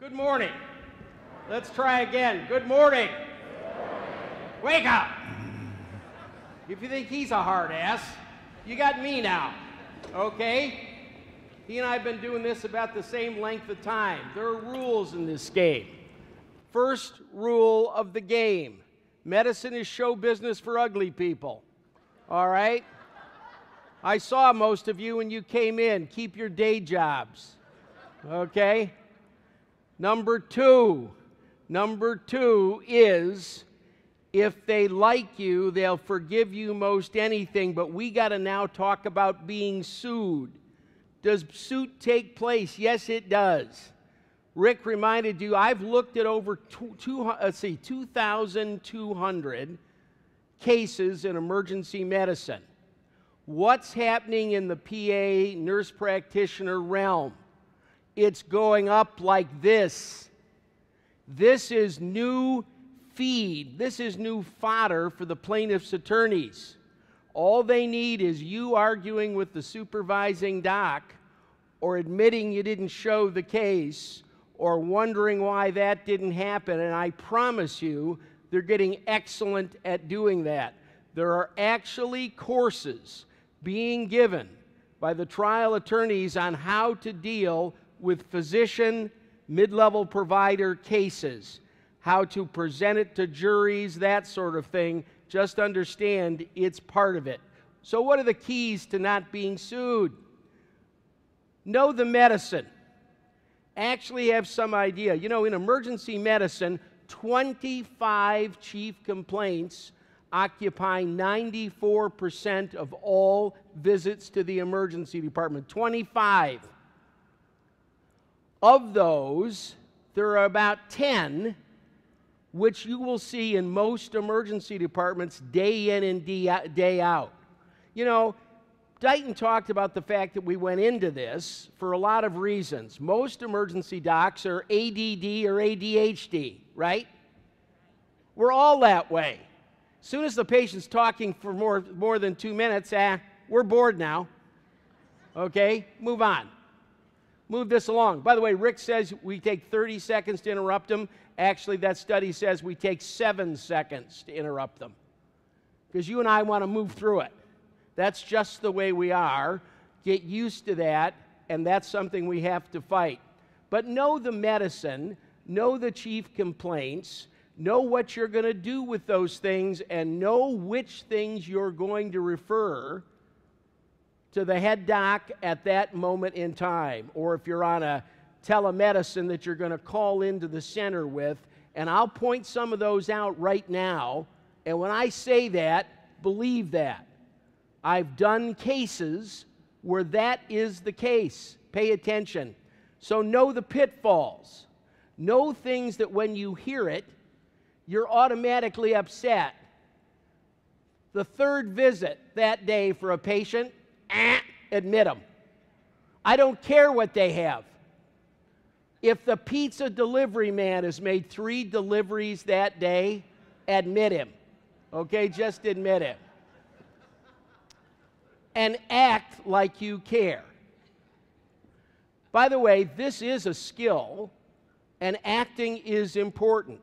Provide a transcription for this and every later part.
Good morning. Let's try again. Good morning. Wake up. If you think he's a hard ass, you got me now, okay? He and I have been doing this about the same length of time. There are rules in this game. First rule of the game: medicine is show business for ugly people, all right? I saw most of you when you came in. Keep your day jobs, okay? Number two is, if they like you, they'll forgive you most anything, but we got to now talk about being sued. Does suit take place? Yes, it does. Rick reminded you, I've looked at over 2,200 cases in emergency medicine. What's happening in the PA nurse practitioner realm? It's going up like this. This is new feed. This is new fodder for the plaintiff's attorneys. All they need is you arguing with the supervising doc, or admitting you didn't show the case, or wondering why that didn't happen, and I promise you they're getting excellent at doing that. There are actually courses being given by the trial attorneys on how to deal with physician, mid-level provider cases, how to present it to juries, that sort of thing. Just understand it's part of it. So what are the keys to not being sued? Know the medicine. Actually have some idea. You know, in emergency medicine, 25 chief complaints occupy 94% of all visits to the emergency department. 25. Of those, there are about 10 which you will see in most emergency departments day in and day out. You know, Dighton talked about the fact that we went into this for a lot of reasons. Most emergency docs are ADD or ADHD, right? We're all that way. As soon as the patient's talking for more than 2 minutes, we're bored now. Okay, move on. Move this along. By the way, Rick says we take 30 seconds to interrupt them. Actually, that study says we take 7 seconds to interrupt them, because you and I want to move through it. That's just the way we are. Get used to that, and that's something we have to fight. But know the medicine, know the chief complaints, know what you're going to do with those things, and know which things you're going to refer to the head doc at that moment in time, or if you're on a telemedicine that you're going to call into the center with. And I'll point some of those out right now, and when I say that, believe that. I've done cases where that is the case. Pay attention. So know the pitfalls. Know things that when you hear it, you're automatically upset. The third visit that day for a patient, admit them. I don't care what they have. If the pizza delivery man has made 3 deliveries that day, admit him. Okay, just admit it. And act like you care. By the way, this is a skill, and acting is important.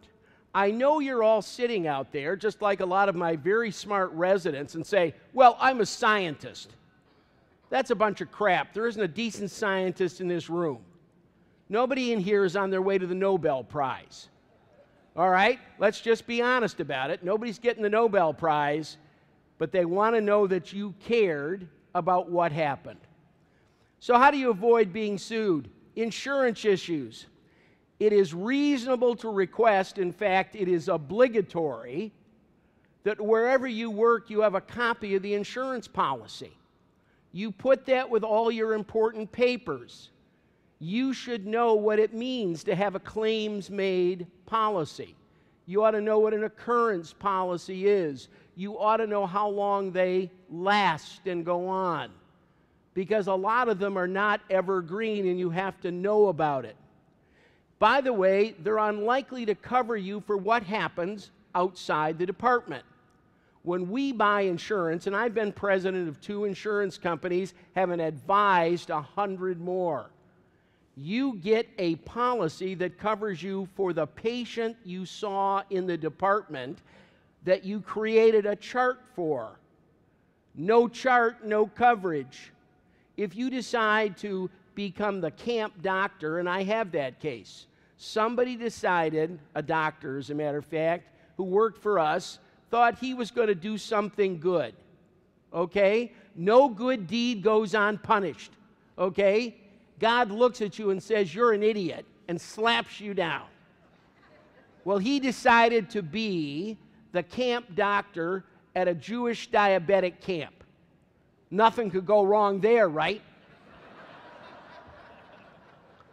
I know you're all sitting out there, just like a lot of my very smart residents, and say, well, I'm a scientist. That's a bunch of crap. There isn't a decent scientist in this room. Nobody in here is on their way to the Nobel Prize. All right? Let's just be honest about it. Nobody's getting the Nobel Prize, but they want to know that you cared about what happened. So how do you avoid being sued? Insurance issues. It is reasonable to request, in fact, it is obligatory, that wherever you work, you have a copy of the insurance policy. You put that with all your important papers. You should know what it means to have a claims-made policy. You ought to know what an occurrence policy is. You ought to know how long they last and go on, because a lot of them are not evergreen, and you have to know about it. By the way, they're unlikely to cover you for what happens outside the department. When we buy insurance, and I've been president of 2 insurance companies, having advised 100 more, You get a policy that covers you for the patient you saw in the department that you created a chart for. No chart, no coverage. If you decide to become the camp doctor, and I have that case, somebody decided, a doctor as a matter of fact, who worked for us, thought he was going to do something good. Okay? No good deed goes unpunished. Okay? God looks at you and says, you're an idiot, and slaps you down. Well, he decided to be the camp doctor at a Jewish diabetic camp. Nothing could go wrong there, right?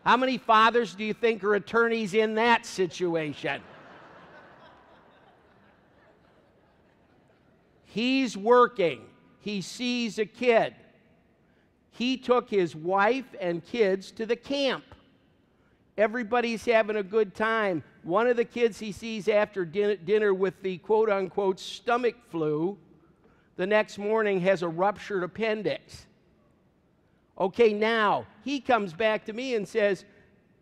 How many fathers do you think are attorneys in that situation? He's working. He sees a kid. He took his wife and kids to the camp. Everybody's having a good time. One of the kids he sees after dinner with the quote-unquote stomach flu, the next morning has a ruptured appendix. Okay, now, he comes back to me and says,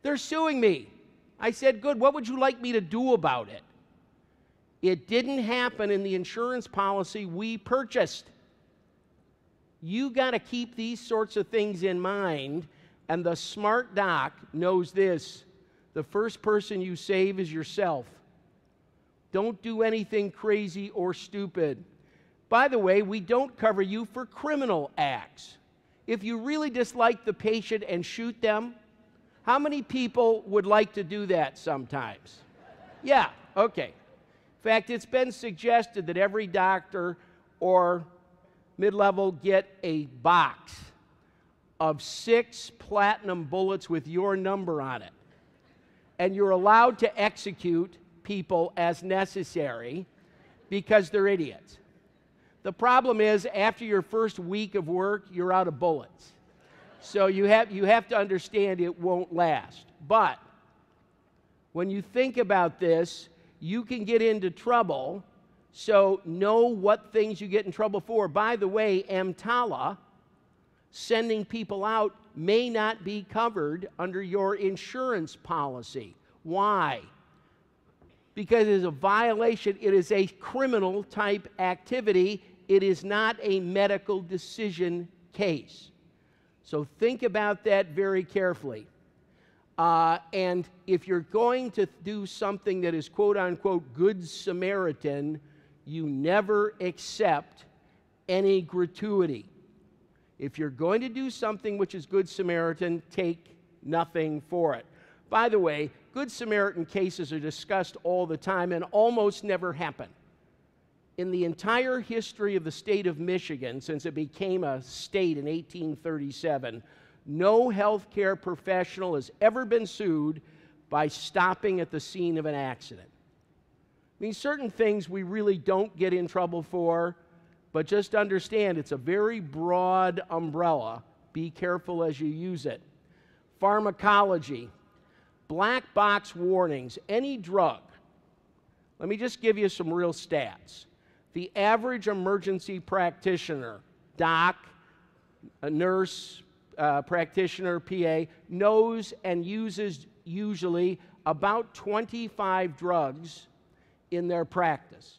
they're suing me. I said, good, what would you like me to do about it? It didn't happen in the insurance policy we purchased. You got to keep these sorts of things in mind, and the smart doc knows this. The first person you save is yourself. Don't do anything crazy or stupid. By the way, we don't cover you for criminal acts. If you really dislike the patient and shoot them, how many people would like to do that sometimes? Yeah, okay. In fact, it's been suggested that every doctor or mid-level get a box of 6 platinum bullets with your number on it. And you're allowed to execute people as necessary because they're idiots. The problem is, after your first week of work, you're out of bullets. So you have to understand it won't last. But when you think about this, you can get into trouble. So know what things you get in trouble for. By the way, EMTALA, sending people out, may not be covered under your insurance policy. Why? Because it is a violation. It is a criminal type activity. It is not a medical decision case. So think about that very carefully. And if you're going to do something that is quote-unquote Good Samaritan, you never accept any gratuity. If you're going to do something which is Good Samaritan, take nothing for it. By the way, Good Samaritan cases are discussed all the time and almost never happen. In the entire history of the state of Michigan, since it became a state in 1837, no healthcare professional has ever been sued by stopping at the scene of an accident. I mean, certain things we really don't get in trouble for, but just understand it's a very broad umbrella. Be careful as you use it. Pharmacology, black box warnings, any drug. Let me just give you some real stats. The average emergency practitioner, doc, a nurse, practitioner, PA, knows and uses usually about 25 drugs in their practice.